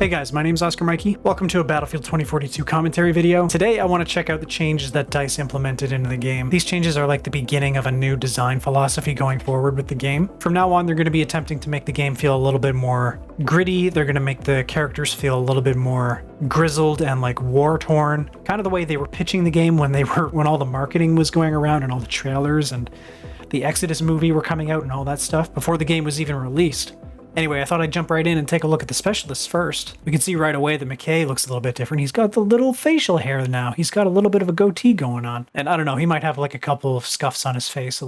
Hey guys, my name's Oscar Mikey. Welcome to a Battlefield 2042 commentary video. Today I want to check out the changes that DICE implemented into the game. These changes are like the beginning of a new design philosophy going forward with the game. From now on, they're going to be attempting to make the game feel a little bit more gritty. They're going to make the characters feel a little bit more grizzled and like war-torn. Kind of the way they were pitching the game when all the marketing was going around and all the trailers and the Exodus movie were coming out and all that stuff before the game was even released. Anyway, I thought I'd jump right in and take a look at the specialists first. We can see right away that McKay looks a little bit different. He's got the little facial hair now. He's got a little bit of a goatee going on. And I don't know, he might have like a couple of scuffs on his face,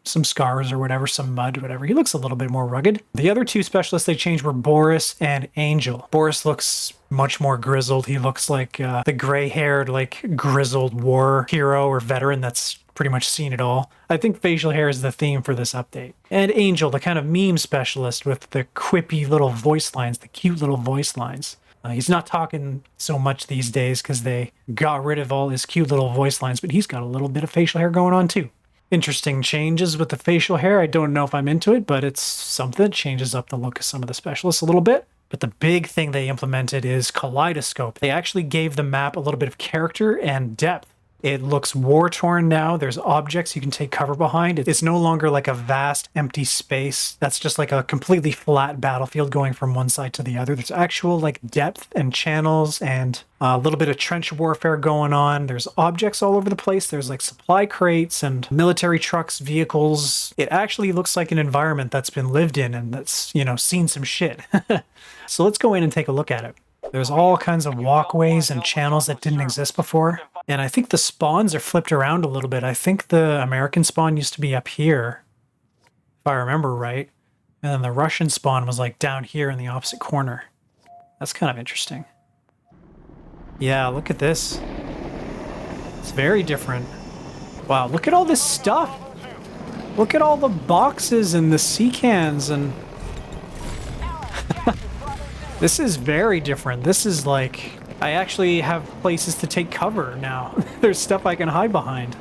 some scars or whatever, some mud, whatever. He looks a little bit more rugged. The other two specialists they changed were Boris and Angel. Boris looks much more grizzled. He looks like the gray-haired, like grizzled war hero or veteran that's pretty much seen it all. I think facial hair is the theme for this update. And Angel, the kind of meme specialist with the quippy little voice lines, the cute little voice lines. He's not talking so much these days because they got rid of all his cute little voice lines, but he's got a little bit of facial hair going on too. Interesting changes with the facial hair. I don't know if I'm into it, but it's something that changes up the look of some of the specialists a little bit. But the big thing they implemented is Kaleidoscope. They actually gave the map a little bit of character and depth. It looks war-torn now. There's objects you can take cover behind. It's no longer like a vast empty space that's just like a completely flat battlefield going from one side to the other. There's actual like depth and channels and a little bit of trench warfare going on. There's objects all over the place. There's like supply crates and military trucks, vehicles. It actually looks like an environment that's been lived in and that's, you know, seen some shit. So let's go in and take a look at it. There's all kinds of walkways and channels that didn't exist before. And I think the spawns are flipped around a little bit. I think the American spawn used to be up here, if I remember right. And then the Russian spawn was like down here in the opposite corner. That's kind of interesting. Yeah, look at this. It's very different. Wow, look at all this stuff. Look at all the boxes and the sea cans and... This is very different. This is like, I actually have places to take cover now. There's stuff I can hide behind.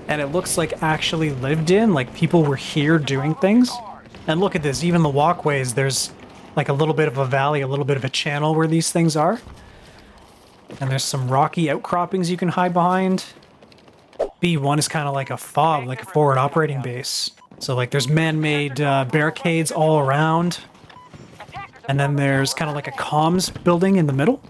And it looks like actually lived in, like people were here doing things. And look at this, even the walkways, there's like a little bit of a valley, a little bit of a channel where these things are. And there's some rocky outcroppings you can hide behind. B1 is kind of like a FOB, like a forward operating base. So like there's man-made barricades all around. And then there's kind of like a comms building in the middle.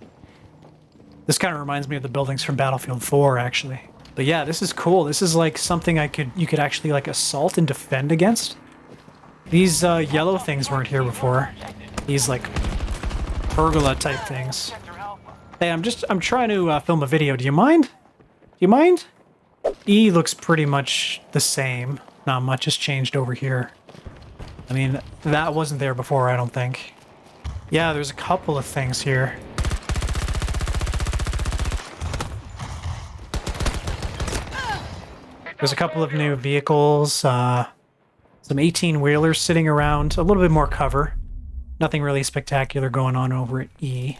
This kind of reminds me of the buildings from Battlefield 4, actually. But yeah, this is cool. This is like something you could actually like assault and defend against. These yellow things weren't here before. These like pergola type things. Hey, I'm trying to film a video. Do you mind? Do you mind? E looks pretty much the same. Not much has changed over here. I mean, that wasn't there before, I don't think. Yeah, there's a couple of things here. There's a couple of new vehicles, some 18-wheelers sitting around, a little bit more cover. Nothing really spectacular going on over at E.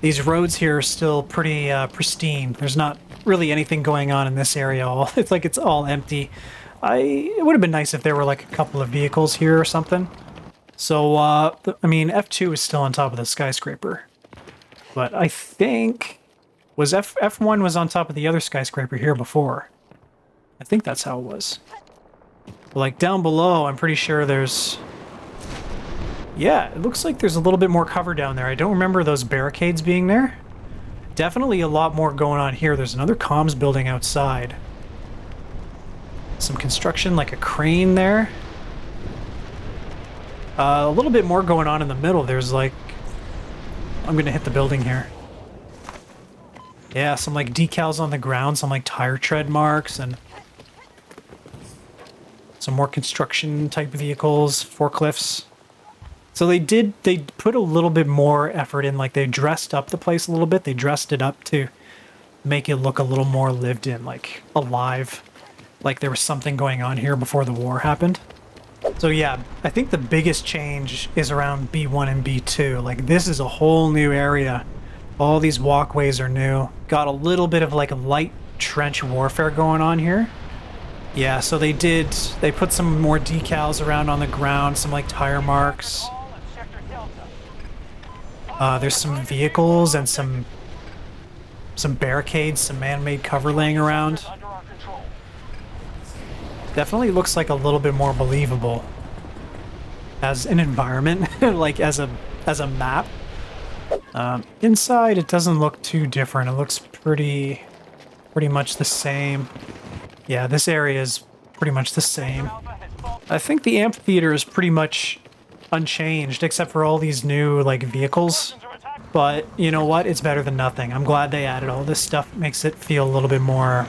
These roads here are still pretty pristine. There's not really anything going on in this area. It's like it's all empty. It would have been nice if there were like a couple of vehicles here or something. So, I mean, F2 is still on top of the skyscraper. But I think... F1 was on top of the other skyscraper here before. I think that's how it was. But like, down below, I'm pretty sure there's... Yeah, it looks like there's a little bit more cover down there. I don't remember those barricades being there. Definitely a lot more going on here. There's another comms building outside. Some construction, like a crane there. A little bit more going on in the middle. There's like... I'm gonna hit the building here. Yeah, some like decals on the ground, some like tire tread marks, and... some more construction type vehicles, forklifts. So they put a little bit more effort in, like they dressed up the place a little bit. They dressed it up to make it look a little more lived in, like alive. Like there was something going on here before the war happened. So yeah, I think the biggest change is around B1 and B2. Like this is a whole new area. All these walkways are new. Got a little bit of like a light trench warfare going on here. Yeah, so they put some more decals around on the ground, some like tire marks. There's some vehicles and some barricades, some man-made cover laying around. Definitely looks like a little bit more believable as an environment, like as a map. Inside, it doesn't look too different. It looks pretty much the same. Yeah, this area is pretty much the same. I think the amphitheater is pretty much unchanged, except for all these new, like, vehicles. But, you know what? It's better than nothing. I'm glad they added all this stuff. It makes it feel a little bit more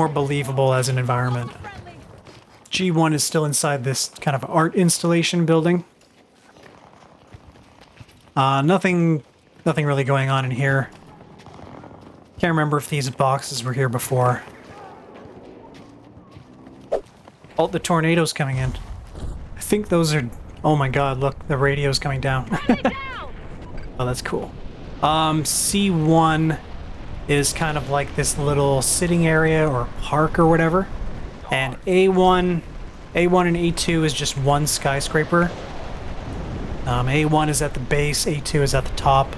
believable as an environment. G1 is still inside this kind of art installation building. Nothing really going on in here. Can't remember if these boxes were here before. Oh, the tornado's coming in. I think those are... Oh my god, look, the radio's coming down. Oh, that's cool. C1 is kind of like this little sitting area or park or whatever. And A1 and A2 is just one skyscraper. A1 is at the base, A2 is at the top.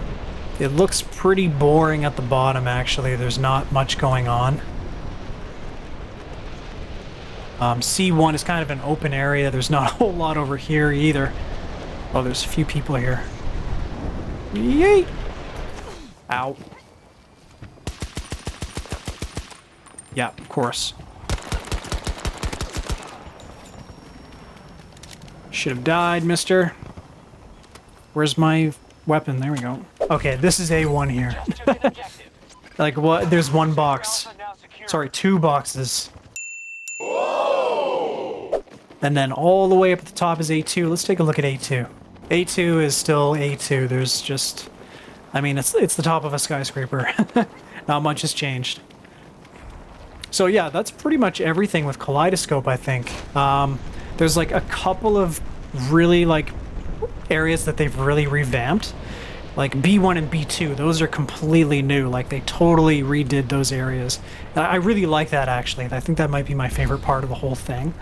It looks pretty boring at the bottom, actually. There's not much going on. C1 is kind of an open area. There's not a whole lot over here either. Oh, there's a few people here. Yeet! Ow. Yeah, of course. Should have died, mister. Where's my weapon? There we go. Okay, this is A1 here. Like, what? There's one box. Sorry, two boxes. And then all the way up at the top is A2. Let's take a look at A2. A2 is still A2. There's just... I mean, it's the top of a skyscraper. Not much has changed. So yeah, that's pretty much everything with Kaleidoscope, I think. There's like a couple of really like areas that they've really revamped. Like B1 and B2, those are completely new. Like they totally redid those areas. And I really like that actually. I think that might be my favorite part of the whole thing.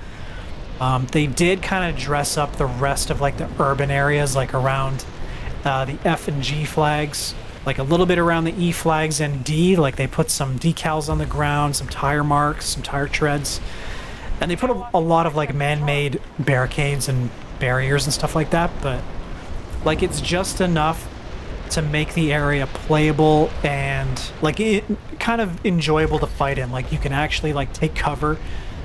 They did kind of dress up the rest of like the urban areas, like around the F and G flags, like a little bit around the E flags and D. Like they put some decals on the ground, some tire marks, some tire treads, and they put a lot of like man-made barricades and barriers and stuff like that. But like it's just enough to make the area playable and like kind of enjoyable to fight in. Like you can actually like take cover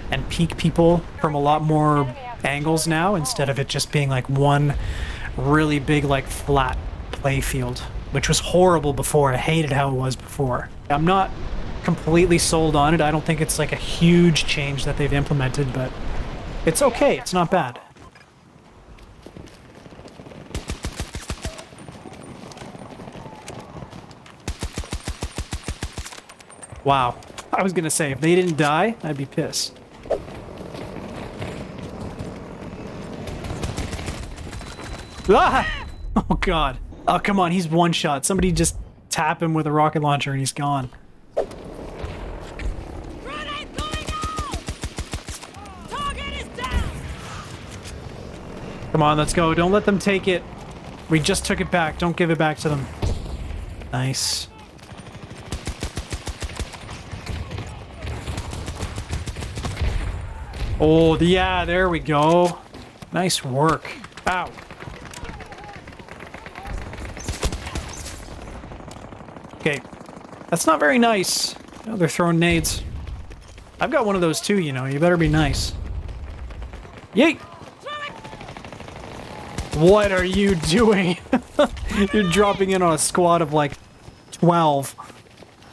and peek people from a lot more angles now, instead of it just being like one really big like flat play field, which was horrible before. I hated how it was before. I'm not completely sold on it. I don't think it's like a huge change that they've implemented, but it's okay. It's not bad. Wow. I was gonna say, if they didn't die, I'd be pissed. Ah! Oh god. Oh, come on, he's one shot. Somebody just tap him with a rocket launcher and he's gone. Grenade going out! Target is down! Come on, let's go. Don't let them take it. We just took it back. Don't give it back to them. Nice. Oh, yeah, there we go. Nice work. Ow. Okay, that's not very nice. Oh, they're throwing nades. I've got one of those too, you know. You better be nice. Yeet! What are you doing? You're dropping in on a squad of like 12.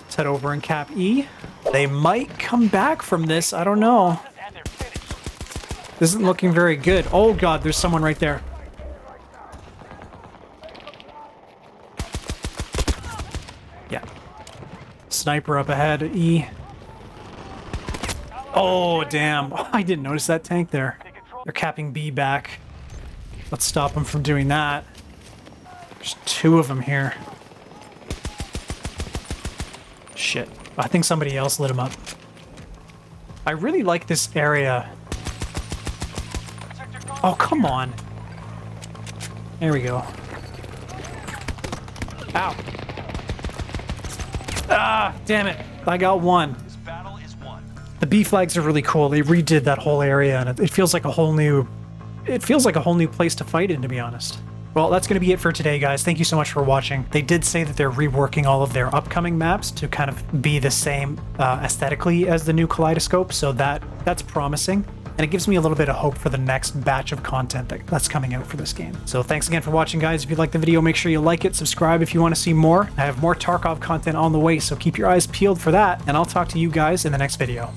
Let's head over and cap E. They might come back from this. I don't know. This isn't looking very good. Oh god, there's someone right there. Yeah. Sniper up ahead, E. Oh, damn. I didn't notice that tank there. They're capping B back. Let's stop them from doing that. There's two of them here. Shit. I think somebody else lit him up. I really like this area. Oh, come on. There we go. Ow. Ah, damn it. I got one. This battle is won. The B flags are really cool. They redid that whole area, and it feels like a whole new... It feels like a whole new place to fight in, to be honest. Well, that's going to be it for today, guys. Thank you so much for watching. They did say that they're reworking all of their upcoming maps to kind of be the same aesthetically as the new Kaleidoscope, so that's promising. And it gives me a little bit of hope for the next batch of content that's coming out for this game. So thanks again for watching, guys. If you liked the video, make sure you like it, subscribe if you want to see more. I have more Tarkov content on the way, so keep your eyes peeled for that, and I'll talk to you guys in the next video.